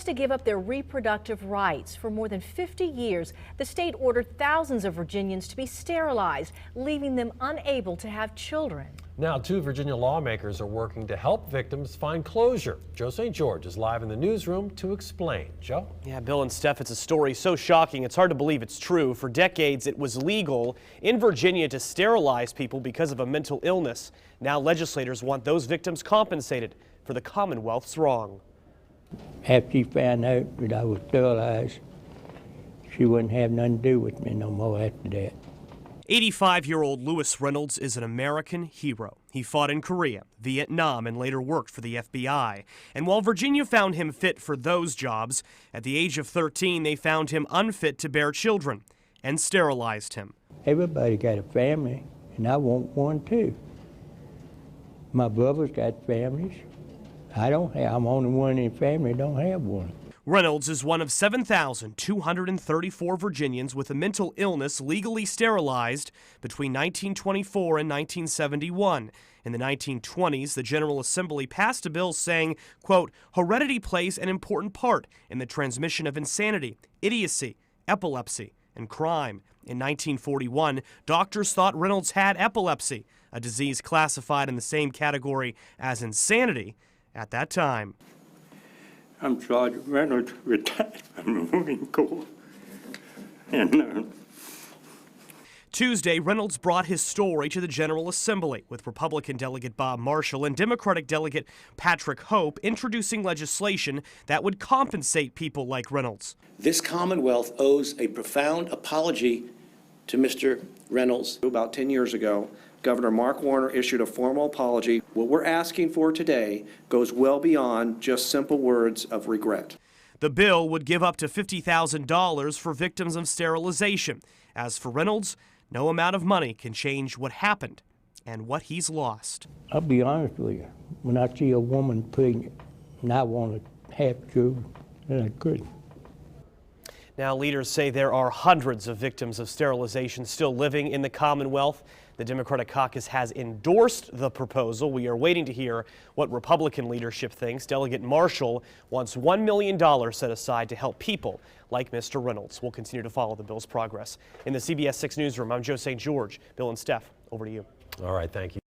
forced to give up their reproductive rights. For more than 50 years, the state ordered thousands of Virginians to be sterilized, leaving them unable to have children. Now, 2 Virginia lawmakers are working to help victims find closure. Joe St. George is live in the newsroom to explain. Joe? Yeah, Bill and Steph, it's a story so shocking it's hard to believe it's true. For decades, it was legal in Virginia to sterilize people because of a mental illness. Now legislators want those victims compensated for the Commonwealth's wrong. After she found out that I was sterilized, she wouldn't have nothing to do with me no more after that. 85-year-old Lewis Reynolds is an American hero. He fought in Korea, Vietnam, and later worked for the FBI. And while Virginia found him fit for those jobs, at the age of 13, they found him unfit to bear children and sterilized him. Everybody got a family, and I want one too. My brother's got families. I'm the only one in the family that don't have one. Reynolds is one of 7,234 Virginians with a mental illness legally sterilized between 1924 and 1971. In the 1920s, the General Assembly passed a bill saying, quote, heredity plays an important part in the transmission of insanity, idiocy, epilepsy, and crime. In 1941, doctors thought Reynolds had epilepsy, a disease classified in the same category as insanity at that time. I'm Sergeant Reynolds, retired from the Marine Corps. Tuesday, Reynolds brought his story to the General Assembly with Republican Delegate Bob Marshall and Democratic Delegate Patrick Hope introducing legislation that would compensate people like Reynolds. This Commonwealth owes a profound apology to Mr. Reynolds. About 10 years ago, Governor Mark Warner issued a formal apology. What we're asking for today goes well beyond just simple words of regret. The bill would give up to $50,000 for victims of sterilization. As for Reynolds, no amount of money can change what happened and what he's lost. I'll be honest with you, when I see a woman pregnant and I want to have children, then I couldn't. Now, leaders say there are hundreds of victims of sterilization still living in the Commonwealth. The Democratic caucus has endorsed the proposal. We are waiting to hear what Republican leadership thinks. Delegate Marshall wants $1 million set aside to help people like Mr. Reynolds. We'll continue to follow the bill's progress. In the CBS 6 newsroom, I'm Joe St. George. Bill and Steph, over to you. All right, thank you.